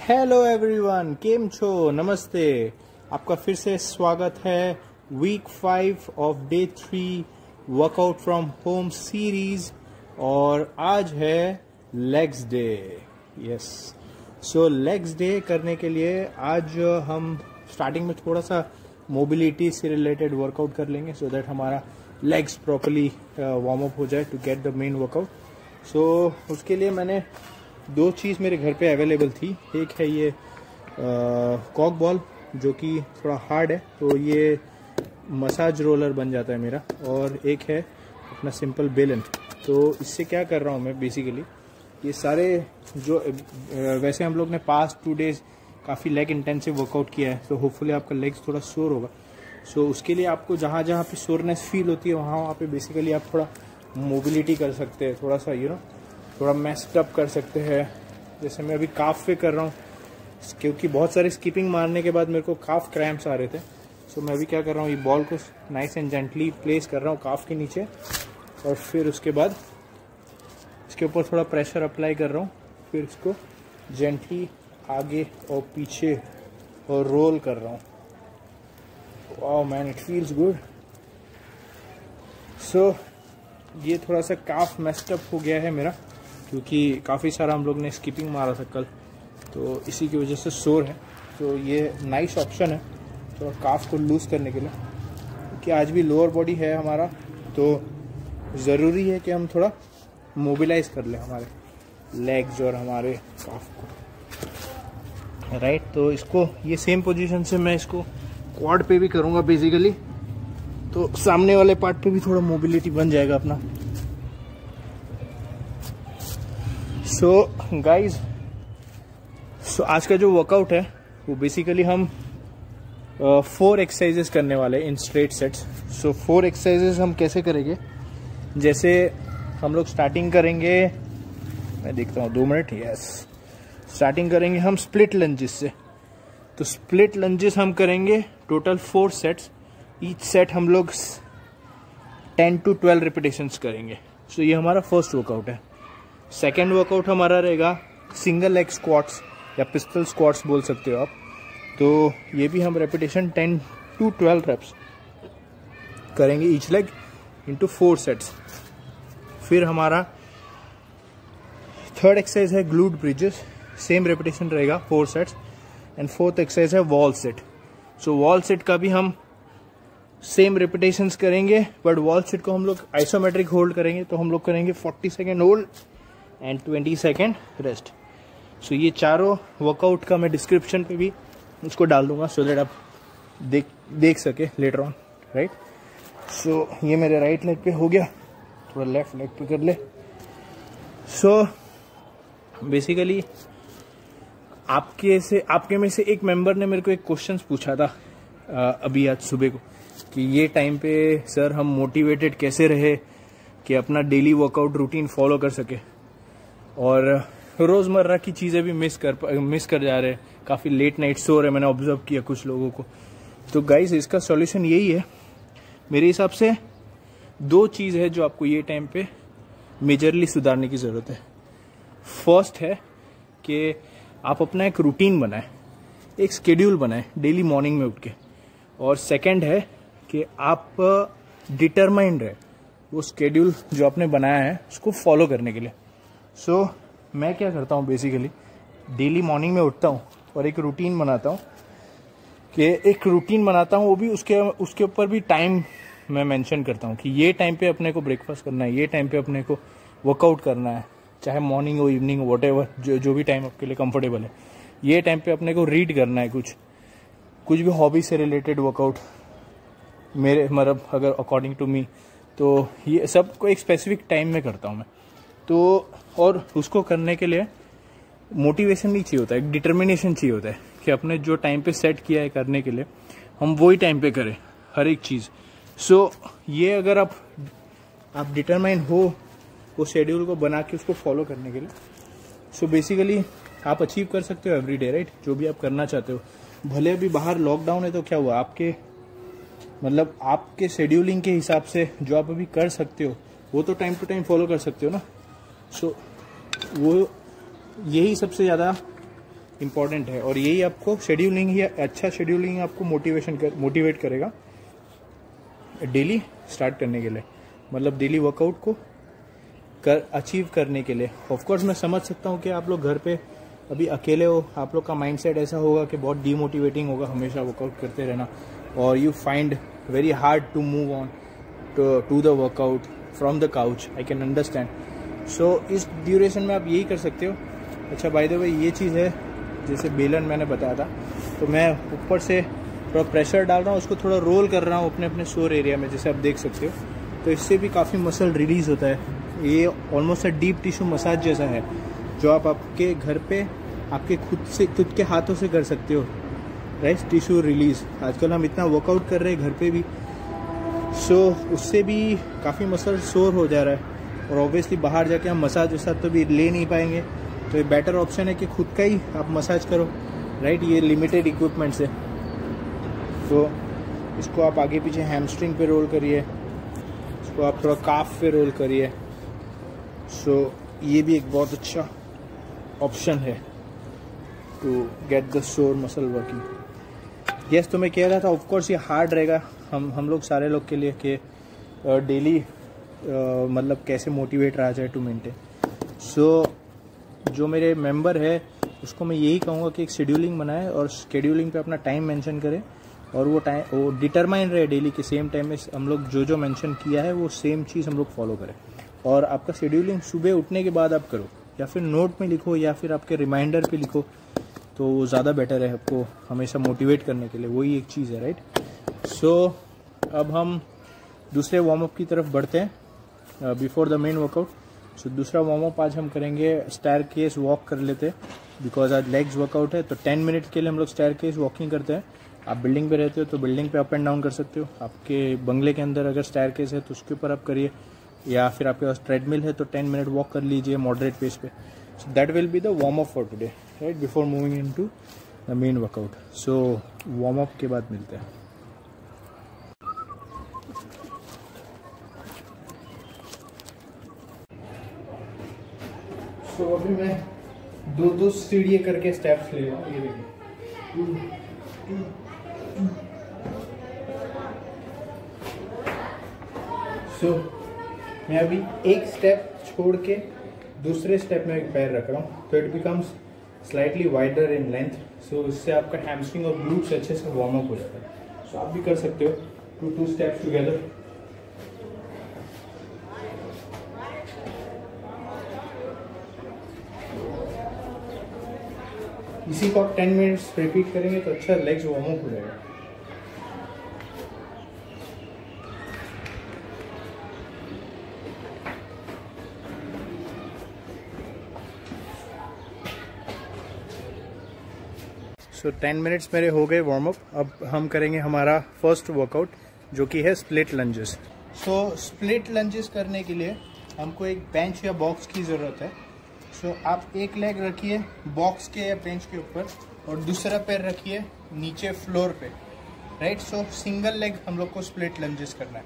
Hello everyone, केम छो, नमस्ते। आपका फिर से स्वागत है week 5 of day 3 workout from home series. और आज है legs day. Yes, so legs day करने के लिए आज हम स्टार्टिंग में थोड़ा सा मोबिलिटी से रिलेटेड वर्कआउट कर लेंगे सो दैट हमारा लेग्स प्रॉपर्ली वार्म अप हो जाए to get the main workout. So उसके लिए मैंने दो चीज़ मेरे घर पे अवेलेबल थी। एक है ये कॉक बॉल जो कि थोड़ा हार्ड है, तो ये मसाज रोलर बन जाता है मेरा, और एक है अपना सिंपल बेलन। तो इससे क्या कर रहा हूँ मैं बेसिकली, ये सारे जो वैसे हम लोग ने पास्ट 2 डेज काफ़ी लेग इंटेंसिव वर्कआउट किया है, तो होपफुली आपका लेग्स थोड़ा शोर होगा। सो उसके लिए आपको जहाँ जहाँ पे शोरनेस फील होती है वहाँ पे बेसिकली आप थोड़ा मोबिलिटी कर सकते हैं, थोड़ा सा थोड़ा मैस्ड अप कर सकते हैं। जैसे मैं अभी काफ पे कर रहा हूँ, क्योंकि बहुत सारे स्किपिंग मारने के बाद मेरे को काफ क्रैम्प्स आ रहे थे। सो मैं अभी क्या कर रहा हूँ, ये बॉल को नाइस एंड जेंटली प्लेस कर रहा हूँ काफ के नीचे, और फिर उसके बाद इसके ऊपर थोड़ा प्रेशर अप्लाई कर रहा हूँ। फिर इसको जेंटली आगे और पीछे और रोल कर रहा हूँ। Wow man, it feels good. So ये थोड़ा सा काफ मेस्ड अप हो गया है मेरा, क्योंकि काफ़ी सारा हम लोग ने स्किपिंग मारा था कल, तो इसी की वजह से शोर है। तो ये नाइस ऑप्शन है थोड़ा काफ को लूज करने के लिए, क्योंकि आज भी लोअर बॉडी है हमारा, तो ज़रूरी है कि हम थोड़ा मोबिलाइज कर लें हमारे लेग्स और हमारे काफ को, राइट। तो इसको ये सेम पोजीशन से मैं इसको क्वाड पे भी करूँगा बेसिकली, तो सामने वाले पार्ट पे भी थोड़ा मोबिलिटी बन जाएगा अपना। सो गाइज, आज का जो वर्कआउट है वो बेसिकली हम 4 एक्सरसाइजेस करने वाले in straight sets. So 4 exercises हम कैसे करेंगे, जैसे हम लोग स्टार्टिंग करेंगे, मैं देखता हूँ 2 मिनट, यस। स्टार्टिंग करेंगे हम स्प्लिट लंजेस से। तो स्प्लिट लंजेस हम करेंगे टोटल 4 सेट्स। ईच सेट हम लोग 10 to 12 रिपीटेशंस करेंगे। सो ये हमारा फर्स्ट वर्कआउट है। सेकेंड वर्कआउट हमारा रहेगा सिंगल लेग स्क्वाट्स या पिस्टल स्क्वाट्स बोल सकते हो आप। तो ये भी हम रेपिटेशन 10 to 12 रेप्स करेंगे ईच लेग इनटू 4 सेट्स। फिर हमारा थर्ड एक्सरसाइज है ग्लूट ब्रिजेस, सेम रेपिटेशन रहेगा 4 सेट्स। एंड फोर्थ एक्सरसाइज है वॉल सेट। सो वॉल सेट का भी हम सेम रेपिटेशंस करेंगे, बट वॉल सेट को हम लोग आइसोमेट्रिक होल्ड करेंगे, तो हम लोग करेंगे 40 second hold and 20 second rest. So ये चारों वर्कआउट का मैं डिस्क्रिप्शन पे भी उसको डाल दूंगा, सो दैट आप देख सके लेटर ऑन, राइट। सो ये मेरे राइट लेग पे हो गया, थोड़ा लेफ्ट लेग पे कर ले। सो बेसिकली आपके में से एक मेंबर ने मेरे को एक क्वेश्चन पूछा था अभी आज सुबह को, कि ये टाइम पे सर हम मोटिवेटेड कैसे रहे कि अपना डेली वर्कआउट रूटीन फॉलो कर सके, और रोज़मर्रा की चीज़ें भी मिस कर जा रहे हैं, काफ़ी लेट नाइट सो रहे। मैंने ऑब्जर्व किया कुछ लोगों को। तो गाइस, इसका सॉल्यूशन यही है मेरे हिसाब से। 2 चीज़ है जो आपको ये टाइम पे मेजरली सुधारने की ज़रूरत है। फर्स्ट है कि आप अपना एक रूटीन बनाएं, एक स्केड्यूल बनाएं डेली मॉर्निंग में उठ के। और सेकंड है कि आप डिटरमाइंड रहे वो स्केड्यूल जो आपने बनाया है उसको फॉलो करने के लिए। सो मैं क्या करता हूँ, बेसिकली डेली मॉर्निंग में उठता हूँ और एक रूटीन बनाता हूँ, वो भी उसके ऊपर भी टाइम मैं मेंशन करता हूँ कि ये टाइम पे अपने को ब्रेकफास्ट करना है, ये टाइम पे अपने को वर्कआउट करना है, चाहे मॉर्निंग हो इवनिंग हो, व्हाटएवर जो भी टाइम आपके लिए कंफर्टेबल है। ये टाइम पे अपने को रीड करना है, कुछ भी हॉबी से रिलेटेड वर्कआउट, मेरे मतलब अगर अकॉर्डिंग टू मी, तो ये सब को एक स्पेसिफिक टाइम में करता हूँ मैं। तो और उसको करने के लिए मोटिवेशन नहीं चाहिए होता है, एक डिटर्मिनेशन चाहिए होता है कि अपने जो टाइम पे सेट किया है करने के लिए हम वही टाइम पे करें हर एक चीज़। सो ये अगर आप डिटरमाइन हो वो शेड्यूल को बना के उसको फॉलो करने के लिए, सो बेसिकली आप अचीव कर सकते हो एवरी डे, राइट, जो भी आप करना चाहते हो। भले अभी बाहर लॉकडाउन है तो क्या हुआ, आपके शेड्यूलिंग के हिसाब से जो आप अभी कर सकते हो वो तो टाइम टू टाइम फॉलो कर सकते हो ना। सो वो यही सबसे ज़्यादा इम्पॉर्टेंट है, और यही आपको शेड्यूलिंग ही, अच्छा शेड्यूलिंग आपको मोटिवेट करेगा डेली स्टार्ट करने के लिए, मतलब डेली वर्कआउट को अचीव करने के लिए। ऑफकोर्स मैं समझ सकता हूँ कि आप लोग घर पे अभी अकेले हो, आप लोग का माइंडसेट ऐसा होगा कि बहुत डीमोटिवेटिंग होगा हमेशा वर्कआउट करते रहना, और you find very hard to move on to the workout from the couch. I can understand. So इस ड्यूरेशन में आप यही कर सकते हो। अच्छा, बाय द वे ये चीज़ है, जैसे बेलन मैंने बताया था, तो मैं ऊपर से थोड़ा प्रेशर डाल रहा हूँ, उसको थोड़ा रोल कर रहा हूँ अपने अपने शोर एरिया में, जैसे आप देख सकते हो। तो इससे भी काफ़ी मसल रिलीज होता है। ये almost a deep tissue massage जैसा है, जो आप आपके घर पे आपके खुद के हाथों से कर सकते हो, राइट। टिश्यू रिलीज आजकल हम इतना वर्कआउट कर रहे हैं घर पे भी, सो उससे भी काफ़ी मसल सोर हो जा रहा है, और ऑब्वियसली बाहर जाके हम मसाज वसाज तो भी ले नहीं पाएंगे, तो ये बेटर ऑप्शन है कि खुद का ही आप मसाज करो, राइट। ये लिमिटेड इक्विपमेंट से, तो इसको आप आगे पीछे हैमस्ट्रिंग पे रोल करिए, इसको आप थोड़ा काफ पे रोल करिए। सो ये भी एक बहुत अच्छा ऑप्शन है टू गेट द सोर मसल वर्किंग। यस, तो मैं कह रहा था ऑफकोर्स ये हार्ड रहेगा हम लोग सारे लोग के लिए कि डेली मतलब कैसे मोटिवेट रहा जाए टू मेंटेन। सो जो मेरे मेंबर है उसको मैं यही कहूँगा कि एक शेड्यूलिंग बनाए और शेड्यूलिंग पे अपना टाइम मेंशन करें, और वो डिटरमाइन रहे डेली के सेम टाइम में हम लोग जो मेंशन किया है वो सेम चीज़ हम लोग फॉलो करें। और आपका शेड्यूलिंग सुबह उठने के बाद आप करो, या फिर नोट में लिखो, या फिर आपके रिमाइंडर पे लिखो, तो वो ज़्यादा बेटर है आपको हमेशा मोटिवेट करने के लिए। वही एक चीज़ है, राइट। सो अब हम दूसरे वार्म अप की तरफ बढ़ते हैं बिफोर द मेन वर्कआउट। सो दूसरा वार्म अप आज हम करेंगे स्टेयरकेस वॉक कर लेते हैं, बिकॉज आज लेग्स वर्कआउट है। तो 10 मिनट के लिए हम लोग स्टेयरकेस वॉकिंग करते हैं। आप बिल्डिंग पे रहते हो तो बिल्डिंग पे अप एंड डाउन कर सकते हो, आपके बंगले के अंदर अगर स्टेयरकेस है तो उसके ऊपर आप करिए, या फिर आपके पास ट्रेडमिल है तो 10 मिनट वॉक कर लीजिए मॉडरेट पेस पे। So that will be the warm up for today, right, before moving into the main workout. So warm up के बाद मिलते हैं। सो अभी मैं दो सीढ़ी करके स्टेप्स ले रहा हूँ, ये देखिए। सो मैं अभी एक स्टेप छोड़ के दूसरे स्टेप में एक पैर रख रहा हूँ, तो it becomes slightly wider in length. So इससे आपका हैमस्ट्रिंग और ग्लूट्स अच्छे से वार्म अप हो जाता है। सो आप भी कर सकते हो टू स्टेप्स टुगेदर। इसी को आप 10 मिनट्स रिपीट करेंगे तो अच्छा लेग्स वार्म अप हो जाएगा। सो 10 मिनट्स मेरे हो गए वार्म अप। अब हम करेंगे हमारा फर्स्ट वर्कआउट, जो कि है split lunges. So split lunges करने के लिए हमको एक बेंच या बॉक्स की ज़रूरत है। सो आप एक लेग रखिए बॉक्स के या बेंच के ऊपर, और दूसरा पैर रखिए नीचे फ्लोर पे, राइट। सो सिंगल लेग हम लोग को स्प्लिट लंजेस करना है।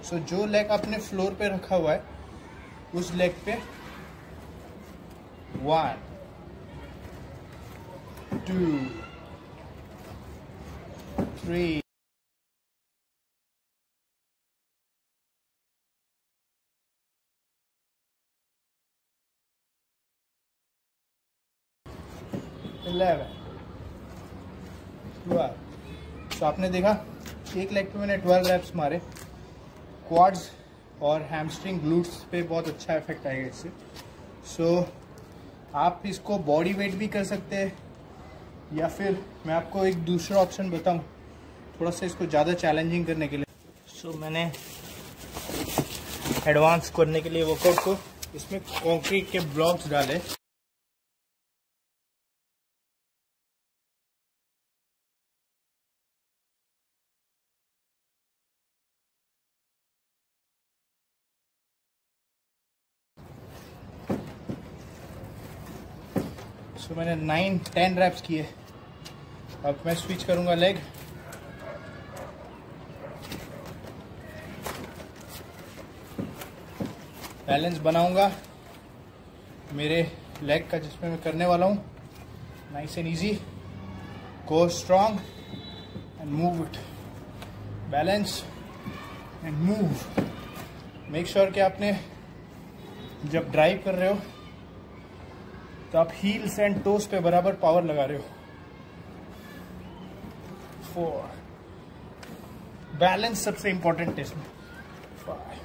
सो जो लेग आपने फ्लोर पे रखा हुआ है उस लेग पे 1 2 3 11 12। तो आपने देखा एक लेग पे मैंने 12 रैप्स मारे। क्वाड्स और हैमस्ट्रिंग ग्लूट्स पे बहुत अच्छा इफेक्ट आएगा इससे। सो आप इसको बॉडी वेट भी कर सकते हैं, या फिर मैं आपको एक दूसरा ऑप्शन बताऊं थोड़ा सा इसको ज़्यादा चैलेंजिंग करने के लिए। सो मैंने एडवांस करने के लिए वर्कआउट को इसमें कंक्रीट के ब्लॉक्स डाले। सो मैंने 9-10 रैप्स किए। अब मैं स्विच करूंगा लेग। बैलेंस बनाऊंगा मेरे लेग का जिसमें मैं करने वाला हूँ। nice and easy. Go strong and move it. Balance and move. Make sure कि आपने जब ड्राइव कर रहे हो तो आप हील्स एंड टोस पे बराबर पावर लगा रहे हो. 4. बैलेंस सबसे इंपॉर्टेंट है इसमें. 5.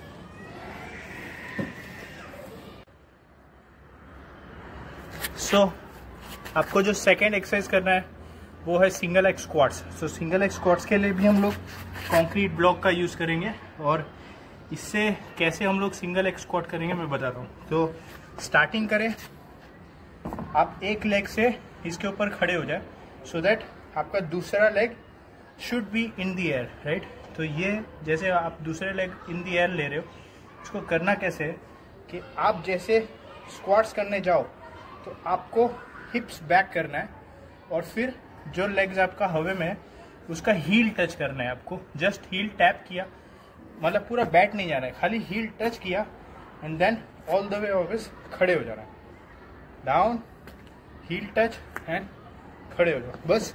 सो आपको जो सेकेंड एक्सरसाइज करना है वो है सिंगल लेग स्क्वाट्स. सो सिंगल लेग स्क्वाट्स के लिए भी हम लोग कंक्रीट ब्लॉक का यूज़ करेंगे और इससे कैसे हम लोग सिंगल लेग स्क्वाट करेंगे मैं बताता हूँ. तो स्टार्टिंग करें, आप एक लेग से इसके ऊपर खड़े हो जाए सो दैट आपका दूसरा leg should be in the air, right. तो ये जैसे आप दूसरे लेग इन द एयर ले रहे हो, इसको करना कैसे है कि आप जैसे स्क्वाट्स करने जाओ तो आपको हिप्स बैक करना है और फिर जो लेग्स आपका हवे में है उसका हील टच करना है. आपको जस्ट हील टैप किया, मतलब पूरा बैठ नहीं जाना है, खाली हील टच किया and then all the way वापस खड़े हो जाना है. डाउन, हील टच एंड खड़े हो जाओ. बस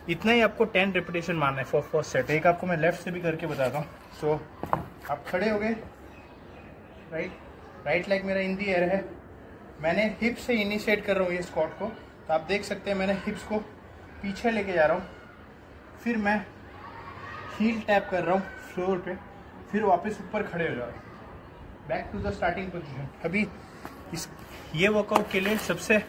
इतना ही आपको 10 रेपिटेशन मारना है फॉर फर्स्ट सेट. एक आपको मैं लेफ्ट से भी करके बताता हूँ. सो आप खड़े हो गए, राइट लेग मेरा इन दी एयर है. मैंने हिप से इनिशिएट कर रहा हूँ ये स्क्वाट को. तो आप देख सकते हैं मैंने हिप्स को पीछे लेके जा रहा हूँ, फिर मैं हील टैप कर रहा हूँ फ्लोर पे, फिर वापस ऊपर खड़े हो जा रहा हूँ. Back to the starting position. अभी ये वर्कआउट के लिए सबसे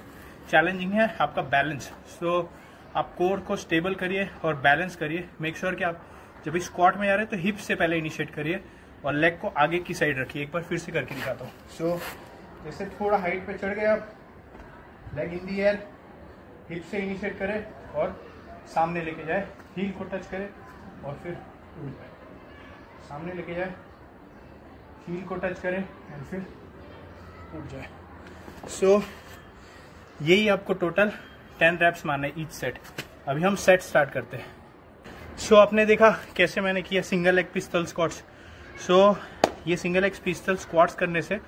चैलेंजिंग है आपका बैलेंस. सो आप कोर को स्टेबल करिए और बैलेंस करिए. मेक श्योर कि आप जब इस स्क्वाट में जा रहे हैं तो हिप से पहले इनिशिएट करिए और लेग को आगे की साइड रखिए. एक बार फिर से करके दिखाता हूँ. सो जैसे थोड़ा हाइट पे चढ़ गए आप, leg in the air, hip से इनिशिएट करें और सामने लेके जाए, हील को टच करें और फिर उठ जाए. सामने लेके जाए, हील को टच करें एंड फिर उठ जाए. सो यही आपको टोटल 10 रैप्स मारना है ईच सेट. अभी हम सेट स्टार्ट करते हैं. सो आपने देखा कैसे मैंने किया सिंगल लेग पिस्टल स्क्वाट्स. सो ये सिंगल लेग पिस्टल स्क्वाट्स करने से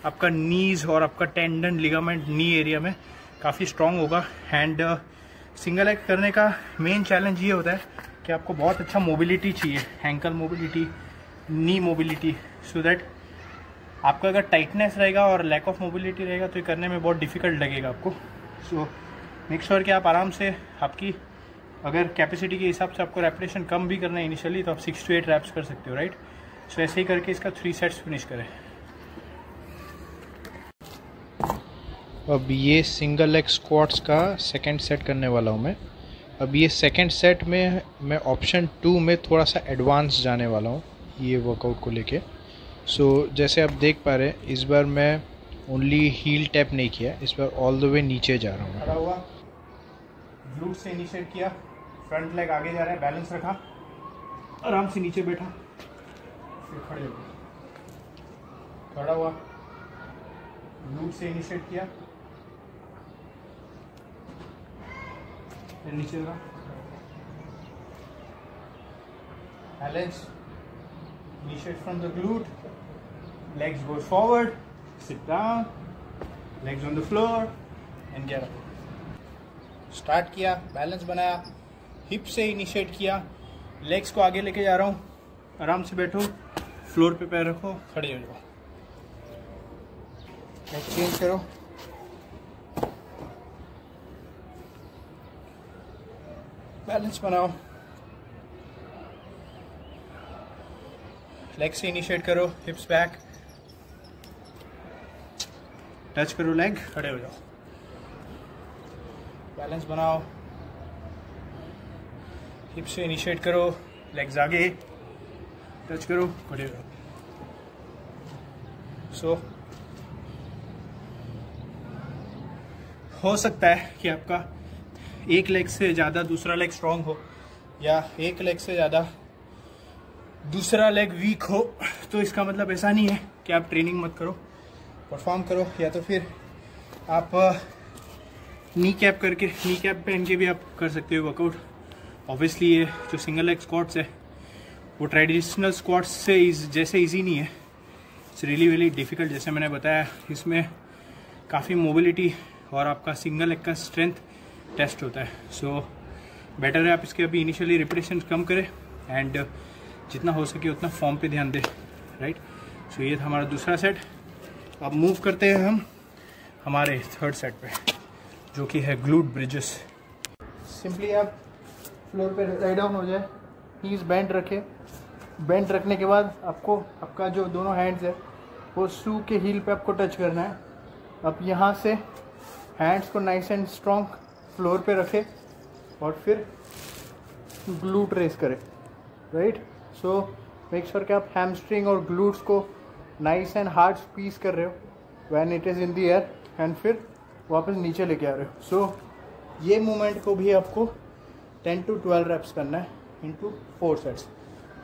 आपका नीज और आपका टेंडन लिगामेंट नी एरिया में काफ़ी स्ट्रांग होगा. एंड सिंगल लेग करने का मेन चैलेंज ये होता है कि आपको बहुत अच्छा मोबिलिटी चाहिए, ankle mobility, knee mobility, so that आपका अगर टाइटनेस रहेगा और लैक ऑफ मोबिलिटी रहेगा तो ये करने में बहुत डिफिकल्ट लगेगा आपको. सो मेक श्योर कि आप आराम से, आपकी अगर कैपेसिटी के हिसाब से आपको रेपिटेशन कम भी करना है इनिशियली तो आप 6 to 8 रैप्स कर सकते हो, राइट. सो ऐसे ही करके इसका 3 सेट्स फिनिश करें. अब ये सिंगल लेग स्क्वाट्स का सेकंड सेट करने वाला हूँ मैं. अब ये सेकंड सेट में मैं ऑप्शन 2 में थोड़ा सा एडवांस जाने वाला हूँ ये वर्कआउट को लेके. सो जैसे आप देख पा रहे हैं इस बार मैं ओनली हील टैप नहीं किया, इस बार ऑल द वे नीचे जा रहा हूँ. खड़ा हुआ, ग्लूट से इनिशिएट किया, फ्रंट लेग आगे जा रहा है, बैलेंस रखा, आराम से नीचे बैठा, फिर खड़े हो गए. खड़ा हुआ, ग्लूट से इनिशिएट किया, नीचे रहा, balance, initiate from the glute, legs go forward, sit down, legs on the floor and get up. Start किया, बैलेंस बनाया, हिप से इनिशिएट किया, लेग्स को आगे लेके जा रहा हूँ, आराम से बैठो, फ्लोर पे पैर रखो, खड़े हो जाओ. लेग चेंज करो, बैलेंस बनाओ, लेग से इनिशिएट करो, हिप्स बैक, टच करो लेग, खड़े हो जाओ, बैलेंस बनाओ, हिप से इनिशिएट करो, लेग्स आगे, टच करो, खड़े हो जाओ. सो हो सकता है कि आपका एक लेग से ज़्यादा दूसरा लेग स्ट्रांग हो या एक लेग से ज़्यादा दूसरा लेग वीक हो, तो इसका मतलब ऐसा नहीं है कि आप ट्रेनिंग मत करो, परफॉर्म करो. या तो फिर आप नी कैप पहन के भी आप कर सकते हो वर्कआउट. ऑब्वियसली ये जो सिंगल लेग स्क्वाट्स है वो ट्रेडिशनल स्क्वाट्स से जैसे इजी नहीं है. It's really difficult. जैसे मैंने बताया इसमें काफ़ी मोबिलिटी और आपका सिंगल लेग का स्ट्रेंथ टेस्ट होता है। सो बेटर है आप इसके अभी इनिशियली रिपीटेशन कम करें एंड जितना हो सके उतना फॉर्म पे ध्यान दें, राइट। सो ये था हमारा दूसरा सेट। अब मूव करते हैं हम हमारे थर्ड सेट पे, जो कि है ग्लूट ब्रिजेस। सिंपली आप फ्लोर पे लाई डाउन हो जाए, नीज बेंड रखें। बेंड रखने के बाद आपको आपका जो दोनों हैंड्स है वो शू के हील पे आपको टच करना है। अब यहाँ से हैंड्स को नाइस एंड स्ट्रॉन्ग फ्लोर पे रखें और फिर ग्लूट रेस करें, राइट। सो मेक श्योर कि आप हैमस्ट्रिंग और ग्लूट्स को नाइस एंड हार्ड स्क्वीज कर रहे हो when it is in the air and फिर वापस नीचे लेके आ रहे हो। सो ये मूवमेंट को भी आपको 10 to 12 रेप्स करना है इनटू 4 सेट्स।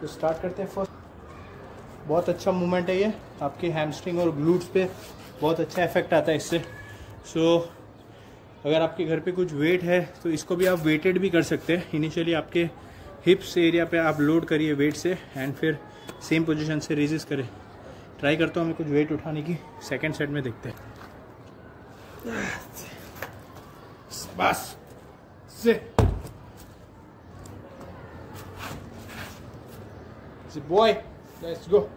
तो स्टार्ट करते हैं फर्स्ट। बहुत अच्छा मूवमेंट है ये, आपके हैमस्ट्रिंग और ग्लूट्स पे बहुत अच्छा इफेक्ट आता है इससे। सो अगर आपके घर पे कुछ वेट है तो इसको भी आप वेटेड भी कर सकते हैं। इनिशियली आपके हिप्स एरिया पे आप लोड करिए वेट से एंड फिर सेम पोजीशन से रेजिस्ट करें। ट्राई करता हूँ मैं कुछ वेट उठाने की, सेकंड सेट में देखते हैं। बस से boy, let's go.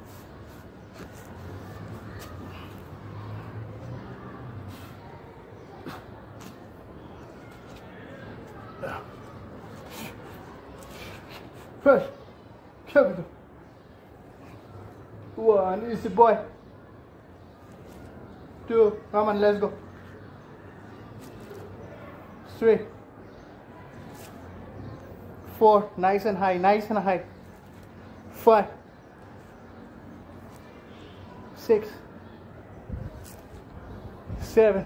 First, capital. One, easy boy. Two, come on, let's go. Three, four, nice and high, nice and high. 5, 6, 7,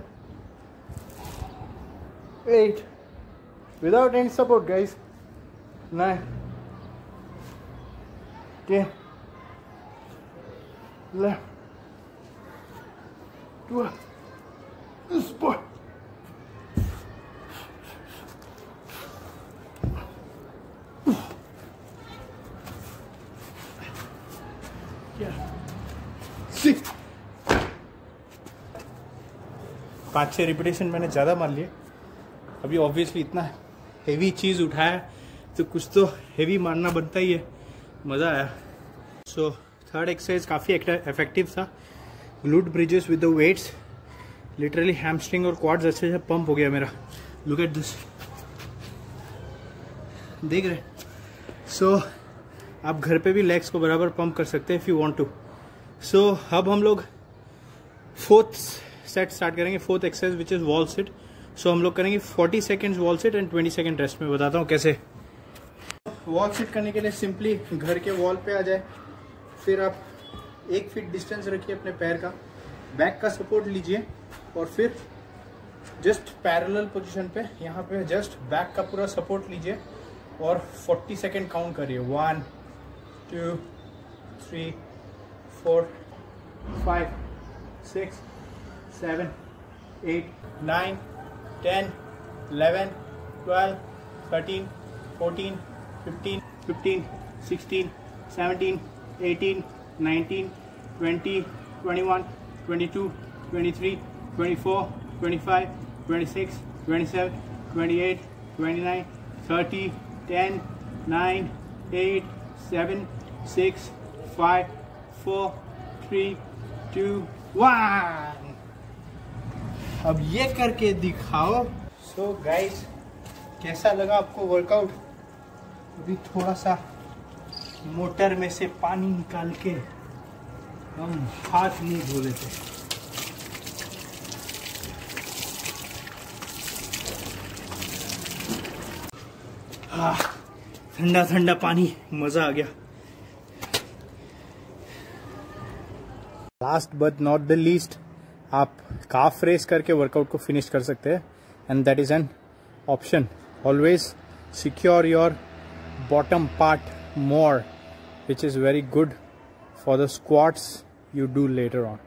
8, without any support guys, 9, 10, 11, 12, this boy. पाँच छः रिपीटेशन मैंने ज़्यादा मार लिए। अभी ऑब्वियसली इतना हेवी चीज़ उठाया तो कुछ तो हेवी मारना बनता ही है। मज़ा आया। सो थर्ड एक्सरसाइज काफ़ी इफेक्टिव था। Glute bridges with the weights. Literally hamstring और क्वाड्स अच्छे से पंप हो गया मेरा। लुक एट दिस, देख रहे। सो आप घर पे भी लेग्स को बराबर पंप कर सकते हैं if you want to. So अब हम लोग फोर्थ सेट स्टार्ट करेंगे, fourth exercise which is wall sit. So हम लोग करेंगे 40 seconds wall sit and 20 second rest में। बताता हूँ कैसे। वॉल सिट करने के लिए सिंपली घर के वॉल पे आ जाए, फिर आप 1 फीट डिस्टेंस रखिए अपने पैर का, बैक का सपोर्ट लीजिए और फिर जस्ट पैरेलल पोजीशन पे यहाँ पे जस्ट बैक का पूरा सपोर्ट लीजिए और 40 सेकेंड काउंट करिए। 1 2 3 4 5 6 7 8 9 10 11 12 13 14 15 16 17 18 19 20 21 22 23 24 25 26 27 28 29 30 10 9 8 7 6 5 4 3 2 1। अब ये करके दिखाओ। सो गाइस, कैसा लगा आपको वर्कआउट? अभी थोड़ा सा मोटर में से पानी निकाल के हम हाथ नहीं धो लेते। ठंडा ठंडा पानी, मजा आ गया। Last but not the least, आप काफ रेस करके वर्कआउट को फिनिश कर सकते हैं and that is an option. Always secure your bottom part more, which is very good for the squats you do later on.